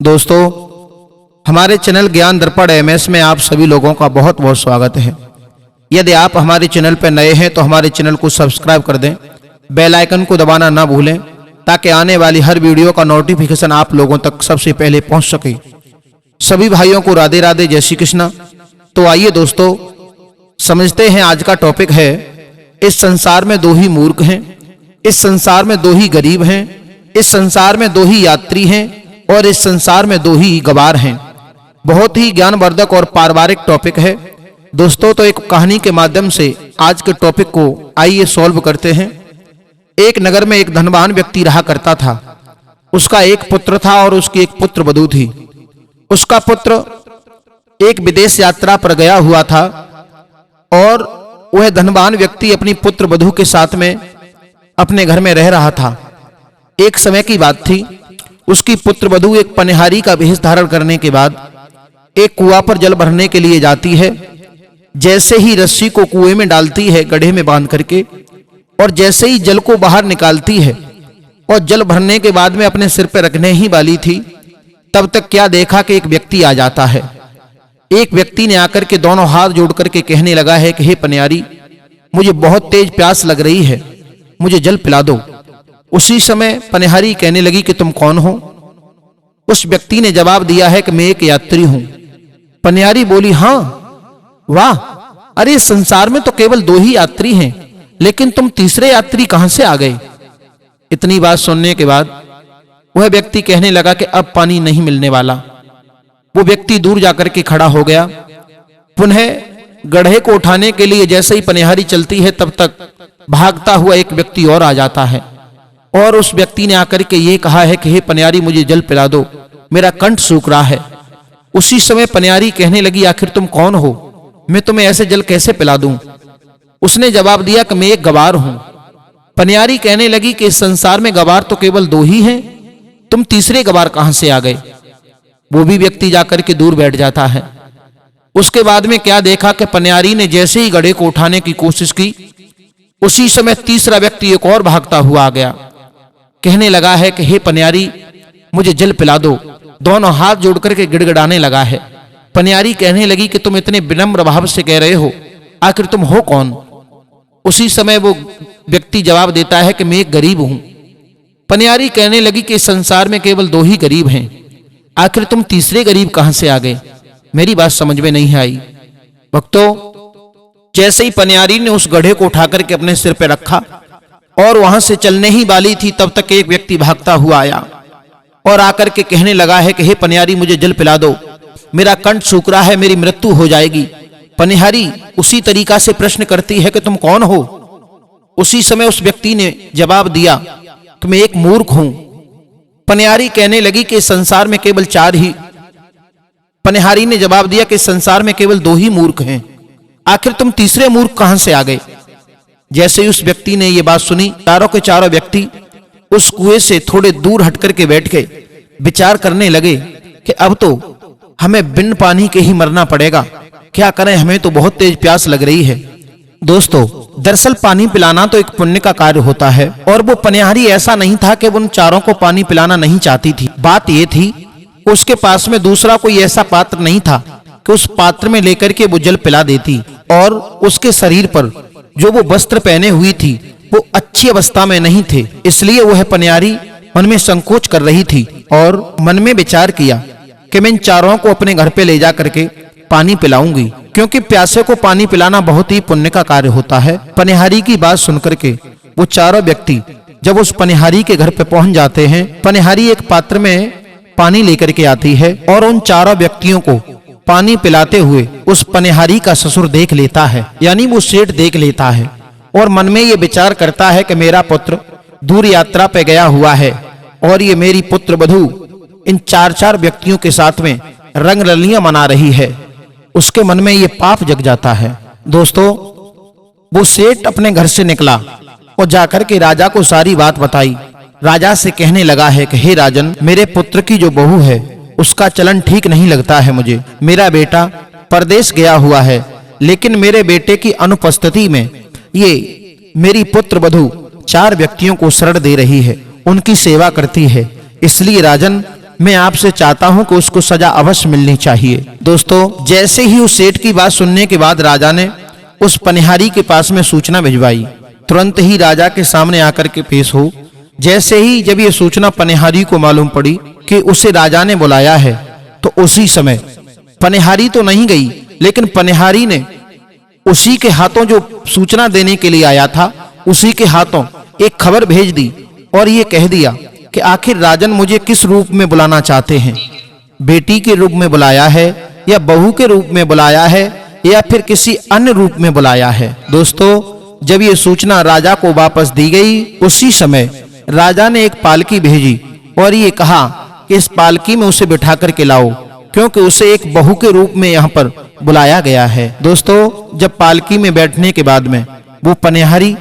दोस्तों, हमारे चैनल ज्ञान दर्पण एमएस में आप सभी लोगों का बहुत बहुत स्वागत है। यदि आप हमारे चैनल पर नए हैं तो हमारे चैनल को सब्सक्राइब कर दें, बेल आइकन को दबाना ना भूलें ताकि आने वाली हर वीडियो का नोटिफिकेशन आप लोगों तक सबसे पहले पहुंच सके। सभी भाइयों को राधे राधे, जय श्री कृष्ण। तो आइए दोस्तों, समझते हैं आज का टॉपिक है, इस संसार में दो ही मूर्ख हैं, इस संसार में दो ही गरीब हैं, इस संसार में दो ही यात्री हैं और इस संसार में दो ही गवार हैं। बहुत ही ज्ञानवर्धक और पारिवारिक टॉपिक है दोस्तों। तो एक कहानी के माध्यम से आज के टॉपिक को आइए सॉल्व करते हैं। एक नगर में एक धनवान व्यक्ति रहा करता था। उसका एक पुत्र था और उसकी एक पुत्र वधू थी। उसका पुत्र एक विदेश यात्रा पर गया हुआ था और वह धनवान व्यक्ति अपनी पुत्र वधू के साथ में अपने घर में रह रहा था। एक समय की बात थी, उसकी पुत्र वधू एक पनिहारी का वेश धारण करने के बाद एक कुआं पर जल भरने के लिए जाती है। जैसे ही रस्सी को कुएं में डालती है गड्ढे में बांध करके, और जैसे ही जल को बाहर निकालती है और जल भरने के बाद में अपने सिर पर रखने ही वाली थी, तब तक क्या देखा कि एक व्यक्ति आ जाता है। एक व्यक्ति ने आकर के दोनों हाथ जोड़ करके कहने लगा है कि हे पनिहारी, मुझे बहुत तेज प्यास लग रही है, मुझे जल पिला दो। उसी समय पनिहारी कहने लगी कि तुम कौन हो? उस व्यक्ति ने जवाब दिया है कि मैं एक यात्री हूं। पनिहारी बोली, हां, वाह, अरे संसार में तो केवल दो ही यात्री हैं, लेकिन तुम तीसरे यात्री कहां से आ गए? इतनी बात सुनने के बाद वह व्यक्ति कहने लगा कि अब पानी नहीं मिलने वाला। वो व्यक्ति दूर जाकर के खड़ा हो गया। पुनः गड्ढे को उठाने के लिए जैसे ही पनिहारी चलती है, तब तक भागता हुआ एक व्यक्ति और आ जाता है और उस व्यक्ति ने आकर के ये कहा है कि हे पनिहारी, मुझे जल पिला दो, मेरा कंठ सूख रहा है। उसी समय पनिहारी कहने लगी, आखिर तुम कौन हो? मैं तुम्हें ऐसे जल कैसे पिला दूं? उसने जवाब दिया कि मैं एक गवार हूं। पनिहारी कहने लगी कि इस संसार में गवार तो केवल दो ही हैं, तुम तीसरे गवार कहां से आ गए? वो भी व्यक्ति जाकर के दूर बैठ जाता है। उसके बाद में क्या देखा कि पनिहारी ने जैसे ही गड्ढे को उठाने की कोशिश की, उसी समय तीसरा व्यक्ति एक और भागता हुआ आ गया। कहने लगा है कि हे पनिहारी, मुझे जल पिला दो। दोनों हाथ जोड़ करके गिड़गिड़ाने लगा है। पनिहारी कहने लगी कि तुम इतने विनम्र भाव से कह रहे हो, आखिर तुम हो कौन? उसी समय वो व्यक्ति जवाब देता है कि मैं एक गरीब हूं। पनिहारी कहने लगी कि संसार में केवल दो ही गरीब हैं, आखिर तुम तीसरे गरीब कहां से आ गए? मेरी बात समझ में नहीं आई। भक्तों, जैसे ही पनिहारी ने उस गड्ढे को उठा करके अपने सिर पर रखा और वहां से चलने ही वाली थी, तब तक एक व्यक्ति भागता हुआ आया और आकर के कहने लगा है कि हे पनिहारी, मुझे जल पिला दो, मेरा कंठ सूख रहा है, मेरी मृत्यु हो जाएगी। पनिहारी उसी तरीका से प्रश्न करती है कि तुम कौन हो? उसी समय उस व्यक्ति ने जवाब दिया कि मैं एक मूर्ख हूं। पनिहारी कहने लगी कि संसार में केवल चार ही पनिहारी ने जवाब दिया कि संसार में केवल दो ही मूर्ख हैं, आखिर तुम तीसरे मूर्ख कहां से आ गए? जैसे ही उस व्यक्ति ने यह बात सुनी, चारों के चारों व्यक्ति उस कुएं से थोड़े दूर हट करके बैठ गए। विचार करने लगे कि अब तो हमें बिन पानी के ही मरना पड़ेगा, क्या करें, हमें तो बहुत तेज प्यास लग रही है। दोस्तों, दरअसल पानी पिलाना तो एक पुण्य का कार्य होता है और वो पनिहारी ऐसा नहीं था कि वो उन चारों को पानी पिलाना नहीं चाहती थी। बात ये थी, उसके पास में दूसरा कोई ऐसा पात्र नहीं था कि उस पात्र में लेकर के वो जल पिला देती, और उसके शरीर पर जो वो वस्त्र पहने हुई थी वो अच्छी अवस्था में नहीं थे। इसलिए वह पनिहारी मन में संकोच कर रही थी और मन में विचार किया कि मैं इन चारों को अपने घर पे ले जा करके पानी पिलाऊंगी, क्योंकि प्यासे को पानी पिलाना बहुत ही पुण्य का कार्य होता है। पनिहारी की बात सुनकर के वो चारों व्यक्ति जब उस पनिहारी के घर पे पहुंच जाते हैं, पनिहारी एक पात्र में पानी लेकर के आती है और उन चारों व्यक्तियों को पानी पिलाते हुए उस पनिहारी का ससुर देख लेता है, यानी वो सेठ देख लेता है और मन में ये विचार करता है कि मेरा पुत्र दूर यात्रा पे गया हुआ है और ये मेरी पुत्र वधू इन चार चार व्यक्तियों के साथ में रंग रलियां मना रही है। उसके मन में ये पाप जग जाता है। दोस्तों, वो सेठ अपने घर से निकला और जाकर के राजा को सारी बात बताई। राजा से कहने लगा है कि हे राजन, मेरे पुत्र की जो बहू है उसका चलन ठीक नहीं लगता है मुझे। मेरा बेटा परदेश गया हुआ है, लेकिन मेरे बेटे की अनुपस्थिति में ये मेरी पुत्र वधू चार व्यक्तियों को शरण दे रही है, उनकी सेवा करती है। इसलिए राजन, मैं आपसे चाहता हूं कि उसको सजा अवश्य मिलनी चाहिए। दोस्तों, जैसे ही उस सेठ की बात सुनने के बाद राजा ने उस पनिहारी के पास में सूचना भिजवाई, तुरंत ही राजा के सामने आकर के पेश हो। जैसे ही जब ये सूचना पनिहारी को मालूम पड़ी कि उसे राजा ने बुलाया है, तो उसी समय पनिहारी तो नहीं गई, लेकिन पनिहारी ने उसी के हाथों जो सूचना देने के लिए आया था, उसी के हाथों एक खबर भेज दी और ये कह दिया कि आखिर राजन मुझे किस रूप में बुलाना चाहते हैं, बेटी के रूप में बुलाया है या बहू के रूप में बुलाया है या फिर किसी अन्य रूप में बुलाया है। दोस्तों, जब ये सूचना राजा को वापस दी गई, उसी समय राजा ने एक पालकी भेजी और ये कहा कि इस पालकी में उसे बिठा करके लाओ, क्योंकि उसे एक बहू के रूप में यहाँ पर बुलाया गया है। दोस्तों, जब पालकी में बैठने के बाद में वो पनिहारी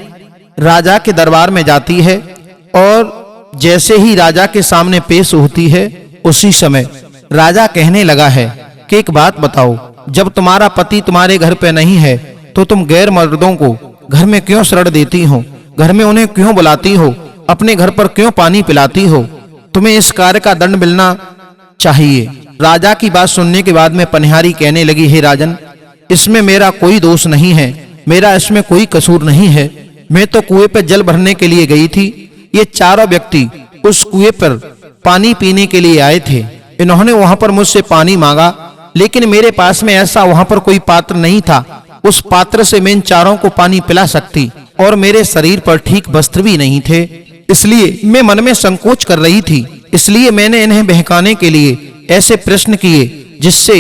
राजा के दरबार में जाती है और जैसे ही राजा के सामने पेश होती है, उसी समय राजा कहने लगा है कि एक बात बताओ, जब तुम्हारा पति तुम्हारे घर पे नहीं है तो तुम गैर मर्दों को घर में क्यों शरण देती हो, घर में उन्हें क्यों बुलाती हो, अपने घर पर क्यों पानी पिलाती हो? तुम्हें इस कार्य का दंड मिलना चाहिए। राजा की बात सुनने के बाद में पनिहारी कहने लगी, हे राजन, इसमें मेरा कोई दोष नहीं है, मेरा इसमें कोई कसूर नहीं है। मैं तो कुएं पर जल भरने के लिए गई थी, ये चारों व्यक्ति उस कुएं पर पानी पीने के लिए आए थे। इन्होंने वहां पर मुझसे पानी मांगा, लेकिन मेरे पास में ऐसा वहां पर कोई पात्र नहीं था, उस पात्र से मैं इन चारों को पानी पिला सकती, और मेरे शरीर पर ठीक वस्त्र भी नहीं थे, इसलिए मैं मन में संकोच कर रही थी। इसलिए मैंने इन्हें बहकाने के लिए ऐसे प्रश्न किए जिससे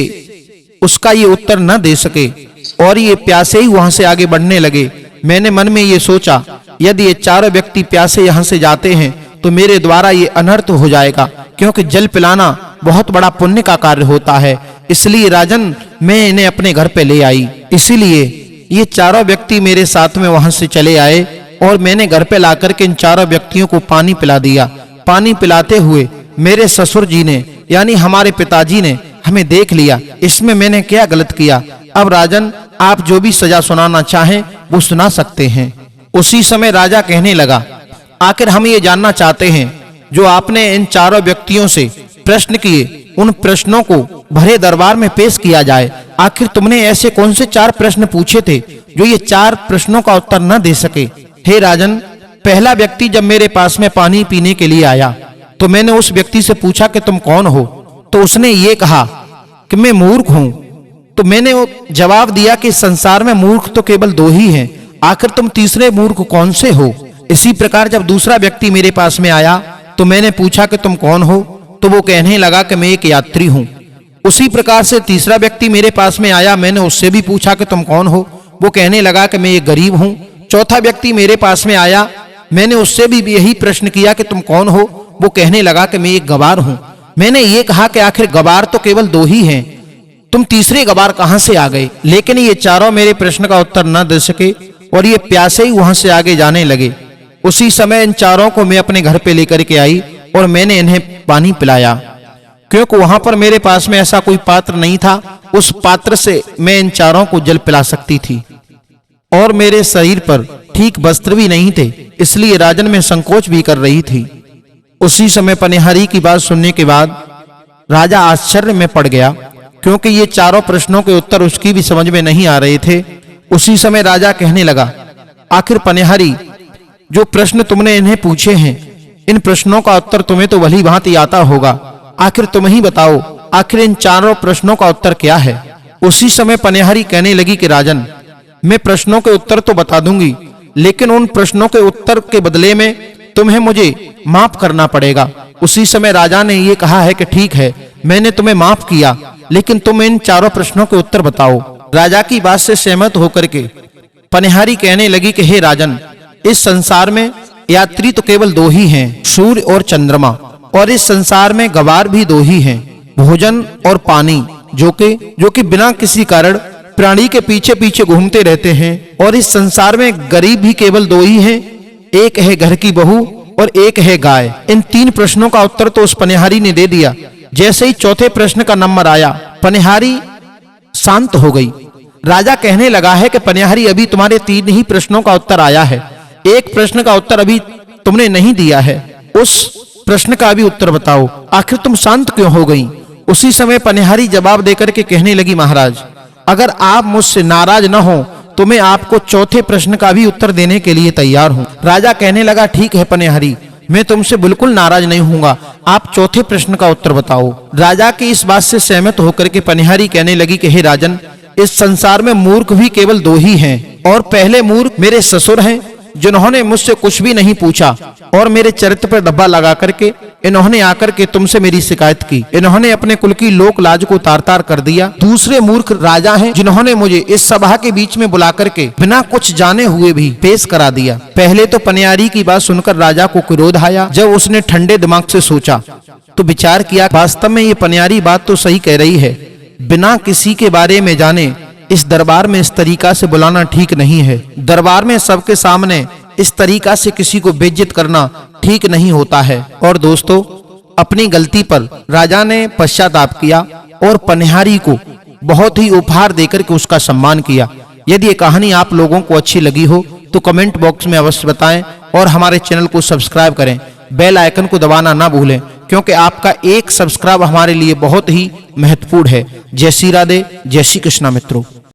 उसका ये उत्तर न दे सके, और ये प्यासे ही वहां से आगे बढ़ने लगे। मैंने मन में ये सोचा, यदि ये चारों व्यक्ति प्यासे यहाँ से जाते हैं तो मेरे द्वारा ये अनर्थ हो जाएगा, क्योंकि जल पिलाना बहुत बड़ा पुण्य का कार्य होता है। इसलिए राजन, मैं इन्हें अपने घर पे ले आई। इसीलिए ये चारों व्यक्ति मेरे साथ में वहां से चले आए और मैंने घर पे लाकर के इन चारों व्यक्तियों को पानी पिला दिया। पानी पिलाते हुए मेरे ससुर जी ने, यानी हमारे पिताजी ने हमें देख लिया। इसमें मैंने क्या गलत किया? अब राजन, आप जो भी सजा सुनाना चाहें वो सुना सकते हैं। उसी समय राजा कहने लगा, आखिर हम ये जानना चाहते हैं, जो आपने इन चारों व्यक्तियों से प्रश्न किए, उन प्रश्नों को भरे दरबार में पेश किया जाए। आखिर तुमने ऐसे कौन से 4 प्रश्न पूछे थे जो ये 4 प्रश्नों का उत्तर न दे सके? हे राजन, पहला व्यक्ति जब मेरे पास में पानी पीने के लिए आया तो मैंने उस व्यक्ति से पूछा कि तुम कौन हो? तो उसने ये कहा कि मैं मूर्ख हूं। तो मैंने जवाब दिया कि संसार में मूर्ख तो केवल 2 ही हैं, आखिर तुम तीसरे मूर्ख कौन से हो? इसी प्रकार जब दूसरा व्यक्ति मेरे पास में आया तो मैंने पूछा कि तुम कौन हो? तो वो कहने लगा कि मैं एक यात्री हूं। उसी प्रकार से तीसरा व्यक्ति मेरे पास में आया, मैंने उससे भी पूछा कि तुम कौन हो? वो कहने लगा कि मैं एक गरीब हूं। चौथा व्यक्ति मेरे पास में आया, मैंने उससे भी यही प्रश्न किया कि तुम कौन हो? वो कहने लगा कि मैं एक गवार हूं। मैंने ये कहा कि आखिर गवार तो केवल 2 ही हैं, तुम तीसरे गवार कहां से आ गए? लेकिन ये चारों मेरे प्रश्न का उत्तर न दे सके और ये प्यासे ही वहां से आगे जाने लगे। उसी समय इन चारों को मैं अपने घर पे लेकर के आई और मैंने इन्हें पानी पिलाया, क्योंकि वहां पर मेरे पास में ऐसा कोई पात्र नहीं था, उस पात्र से मैं इन चारों को जल पिला सकती थी, और मेरे शरीर पर ठीक वस्त्र भी नहीं थे, इसलिए राजन में संकोच भी कर रही थी। उसी समय पनिहारी की बात सुनने के बाद राजा आश्चर्य में पड़ गया, क्योंकि ये चारों प्रश्नों के उत्तर उसकी भी समझ में नहीं आ रहे थे। उसी समय राजा कहने लगा, आखिर पनिहारी, जो प्रश्न तुमने इन्हें पूछे हैं, इन प्रश्नों का उत्तर तुम्हें तो भली भांति आता होगा, आखिर तुम ही बताओ, आखिर इन चारों प्रश्नों का उत्तर क्या है? उसी समय पनिहारी कहने लगी कि राजन, मैं प्रश्नों के उत्तर तो बता दूंगी, लेकिन उन प्रश्नों के उत्तर के बदले में तुम्हें मुझे माफ करना पड़ेगा। उसी समय राजा ने ये कहा है कि ठीक है, मैंने तुम्हें माफ किया, लेकिन तुम इन चारों प्रश्नों के उत्तर बताओ। राजा की बात से सहमत होकर के पनिहारी कहने लगी कि हे राजन, इस संसार में यात्री तो केवल 2 ही हैं, सूर्य और चंद्रमा, और इस संसार में गवार भी 2 ही हैं, भोजन और पानी, जो कि बिना किसी कारण प्राणी के पीछे पीछे घूमते रहते हैं। और इस संसार में गरीब भी केवल 2 ही हैं, एक है घर की बहू और एक है गाय। इन 3 प्रश्नों का उत्तर तो उस पनिहारी ने दे दिया। जैसे ही चौथे प्रश्न का नंबर आया, पनिहारी शांत हो गई। राजा कहने लगा है कि पनिहारी, अभी तुम्हारे 3 ही प्रश्नों का उत्तर आया है, एक प्रश्न का उत्तर अभी तुमने नहीं दिया है। उस प्रश्न का भी उत्तर बताओ, आखिर तुम शांत क्यों हो गई? उसी समय पनिहारी जवाब देकर के कहने लगी, महाराज अगर आप मुझसे नाराज न हो तो मैं आपको चौथे प्रश्न का भी उत्तर देने के लिए तैयार हूँ। राजा कहने लगा, ठीक है पनिहारी, मैं तुमसे बिल्कुल नाराज नहीं हूँगा, आप चौथे प्रश्न का उत्तर बताओ। राजा की इस बात से सहमत होकर के पनिहारी कहने लगी कि हे राजन, इस संसार में मूर्ख भी केवल दो ही हैं, और पहले मूर्ख मेरे ससुर हैं जिन्होंने मुझसे कुछ भी नहीं पूछा और मेरे चरित्र पर डब्बा लगा करके इन्होंने आकर के तुमसे मेरी शिकायत की। इन्होंने अपने कुल की लोक लाज को तार-तार कर दिया। दूसरे मूर्ख राजा हैं जिन्होंने मुझे इस सभा के बीच में बुला करके बिना कुछ जाने हुए भी पेश करा दिया। पहले तो पनिहारी की बात सुनकर राजा को क्रोध आया। जब उसने ठंडे दिमाग से सोचा तो विचार किया, वास्तव में ये पनिहारी बात तो सही कह रही है, बिना किसी के बारे में जाने इस दरबार में इस तरीका से बुलाना ठीक नहीं है। दरबार में सबके सामने इस तरीका से किसी को बेइज्जत करना ठीक नहीं होता है। और दोस्तों, अपनी गलती पर राजा ने पश्चाताप किया और पनिहारी को बहुत ही उपहार देकर के उसका सम्मान किया। यदि ये कहानी आप लोगों को अच्छी लगी हो तो कमेंट बॉक्स में अवश्य बताएं और हमारे चैनल को सब्सक्राइब करें, बेल आइकन को दबाना ना भूलें, क्योंकि आपका एक सब्सक्राइब हमारे लिए बहुत ही महत्वपूर्ण है। जय श्री राधे, जय श्री कृष्णा मित्रों।